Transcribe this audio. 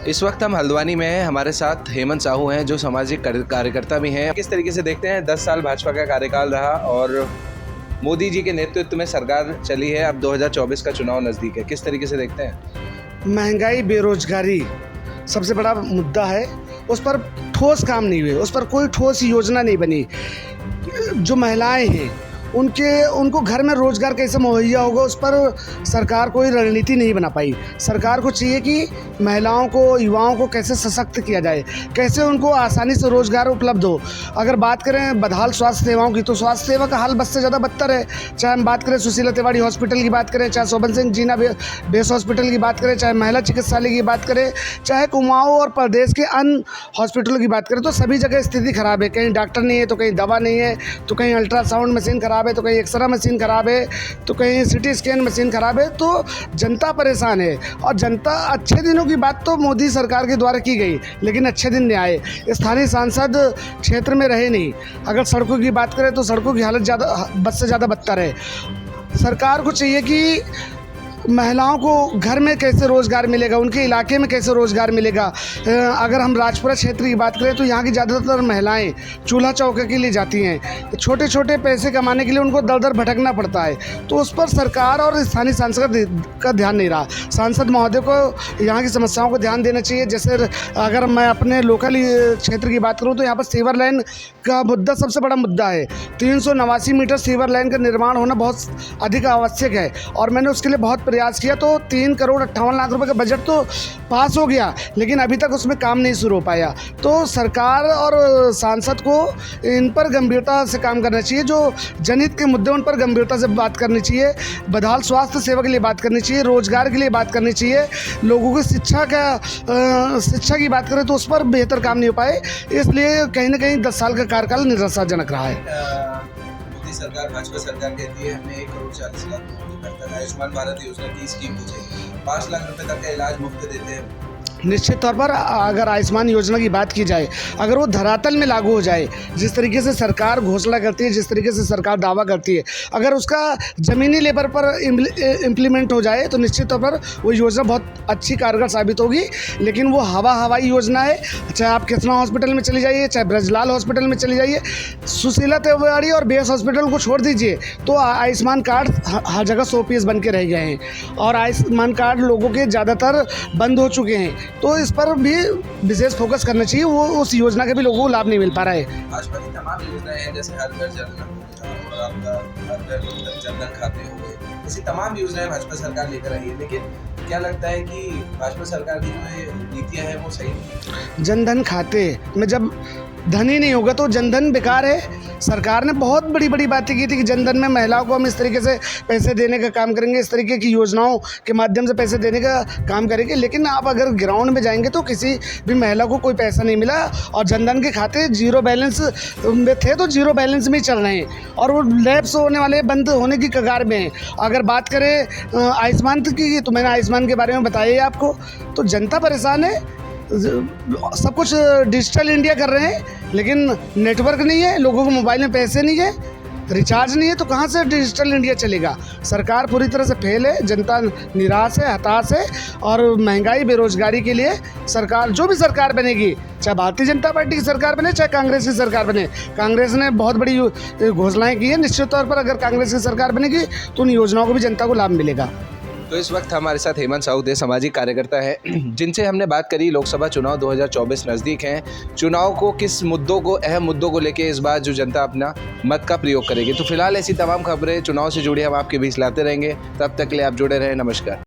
इस वक्त हम हल्द्वानी में हैं। हमारे साथ हेमंत साहू हैं जो सामाजिक कार्यकर्ता भी हैं। किस तरीके से देखते हैं 10 साल भाजपा का कार्यकाल रहा और मोदी जी के नेतृत्व में सरकार चली है, अब 2024 का चुनाव नज़दीक है, किस तरीके से देखते हैं? महंगाई, बेरोजगारी सबसे बड़ा मुद्दा है। उस पर ठोस काम नहीं हुए, उस पर कोई ठोस योजना नहीं बनी। जो महिलाएं हैं उनको घर में रोज़गार कैसे मुहैया होगा, उस पर सरकार कोई रणनीति नहीं बना पाई। सरकार को चाहिए कि महिलाओं को, युवाओं को कैसे सशक्त किया जाए, कैसे उनको आसानी से रोज़गार उपलब्ध हो। अगर बात करें बदहाल स्वास्थ्य सेवाओं की, तो स्वास्थ्य सेवा का हाल बस से ज़्यादा बदतर है। चाहे हम बात करें सुशीला तिवारी हॉस्पिटल की बात करें, चाहे शोभन सिंह जीना बेस हॉस्पिटल की बात करें, चाहे महिला चिकित्सालय की बात करें, चाहे कुमाऊं और प्रदेश के अन्य हॉस्पिटलों की बात करें, तो सभी जगह स्थिति ख़राब है। कहीं डॉक्टर नहीं है, तो कहीं दवा नहीं है, तो कहीं अल्ट्रासाउंड मशीन ख़राब है, तो कहीं एक्सरे मशीन ख़राब है, तो कहीं सिटी स्कैन मशीन ख़राब है। तो जनता परेशान है। और जनता, अच्छे दिनों की बात तो मोदी सरकार के द्वारा की गई, लेकिन अच्छे दिन नहीं आए। स्थानीय सांसद क्षेत्र में रहे नहीं। अगर सड़कों की बात करें तो सड़कों की हालत बद से ज़्यादा बदतर है। सरकार को चाहिए कि महिलाओं को घर में कैसे रोज़गार मिलेगा, उनके इलाके में कैसे रोज़गार मिलेगा। अगर हम राजपुरा क्षेत्र की बात करें तो यहाँ की ज़्यादातर महिलाएं चूल्हा चौके के लिए जाती हैं। छोटे छोटे पैसे कमाने के लिए उनको दर दर भटकना पड़ता है। तो उस पर सरकार और स्थानीय सांसद का ध्यान नहीं रहा। सांसद महोदय को यहाँ की समस्याओं को ध्यान देना चाहिए। जैसे अगर मैं अपने लोकल क्षेत्र की बात करूँ तो यहाँ पर सीवर लाइन का मुद्दा सबसे बड़ा मुद्दा है। 389 मीटर सीवर लाइन का निर्माण होना बहुत अधिक आवश्यक है और मैंने उसके लिए बहुत प्रयास किया। तो 3,58,00,000 रुपए का बजट तो पास हो गया, लेकिन अभी तक उसमें काम नहीं शुरू हो पाया। तो सरकार और सांसद को इन पर गंभीरता से काम करना चाहिए। जो जनहित के मुद्दे उन पर गंभीरता से बात करनी चाहिए। बदहाल स्वास्थ्य सेवा के लिए बात करनी चाहिए, रोजगार के लिए बात करनी चाहिए। लोगों की शिक्षा की बात करें तो उस पर बेहतर काम नहीं हो पाए। इसलिए कहीं ना कहीं 10 साल का कार्यकाल निराशाजनक रहा है। सरकार, भाजपा सरकार कहती है हमने 1,40,00,000 आयुष्मान भारत योजना की स्कीम हो जाएगी, 5 लाख रुपए तक का इलाज मुफ्त देते हैं। निश्चित तौर पर अगर आयुष्मान योजना की बात की जाए, अगर वो धरातल में लागू हो जाए, जिस तरीके से सरकार घोषणा करती है, जिस तरीके से सरकार दावा करती है, अगर उसका ज़मीनी लेवल पर इम्प्लीमेंट हो जाए तो निश्चित तौर पर वो योजना बहुत अच्छी कारगर साबित होगी। लेकिन वो हवाई योजना है। चाहे आप कृष्णा हॉस्पिटल में चली जाइए, चाहे ब्रजलाल हॉस्पिटल में चली जाइए, सुशीला तिवारी और बेस हॉस्पिटल को छोड़ दीजिए तो आयुष्मान कार्ड हर जगह 100 पीस बन के रह गए हैं और आयुष्मान कार्ड लोगों के ज़्यादातर बंद हो चुके हैं। तो इस पर भी विशेष फोकस करना चाहिए। वो उस योजना के भी लोगों को लाभ नहीं मिल पा रहा है। भाजपा की तमाम योजनाएं हैं, जैसे हर घर जल और आपका हर घर जनधन खाते हो गए, ऐसी तमाम योजनाएं भाजपा सरकार लेकर आई है। लेकिन क्या लगता है कि भाजपा सरकार की जो नीतियां हैं वो सही नहीं? जनधन खाते में जब धन ही नहीं होगा तो जनधन बेकार है। सरकार ने बहुत बड़ी बड़ी बातें की थी कि जनधन में महिलाओं को हम इस तरीके से पैसे देने का काम करेंगे, इस तरीके की योजनाओं के माध्यम से पैसे देने का काम करेंगे। लेकिन आप अगर ग्राउंड में जाएंगे तो किसी भी महिला को कोई पैसा नहीं मिला और जनधन के खाते जीरो बैलेंस में थे तो जीरो बैलेंस में ही चल रहे हैं और वो लैप्स होने वाले, बंद होने की कगार में हैं। अगर बात करें आयुष्मान की तो मैंने आयुष्मान के बारे में बताया ही आपको। तो जनता परेशान है। सब कुछ डिजिटल इंडिया कर रहे हैं, लेकिन नेटवर्क नहीं है, लोगों को मोबाइल में पैसे नहीं है, रिचार्ज नहीं है, तो कहाँ से डिजिटल इंडिया चलेगा। सरकार पूरी तरह से फेल है, जनता निराश है, हताश है। और महंगाई, बेरोजगारी के लिए सरकार, जो भी सरकार बनेगी, चाहे भारतीय जनता पार्टी की सरकार बने, चाहे कांग्रेस की सरकार बने, कांग्रेस ने बहुत बड़ी घोषणाएं की है। निश्चित तौर पर अगर कांग्रेस की सरकार बनेगी तो उन योजनाओं को भी जनता को लाभ मिलेगा। तो इस वक्त हमारे साथ हेमंत साहू सामाजिक कार्यकर्ता हैं, जिनसे हमने बात करी। लोकसभा चुनाव 2024 नज़दीक हैं। चुनाव को किस मुद्दों को, अहम मुद्दों को लेके इस बार जो जनता अपना मत का प्रयोग करेगी। तो फिलहाल ऐसी तमाम खबरें चुनाव से जुड़ी हम आपके बीच लाते रहेंगे। तब तक के लिए आप जुड़े रहें। नमस्कार।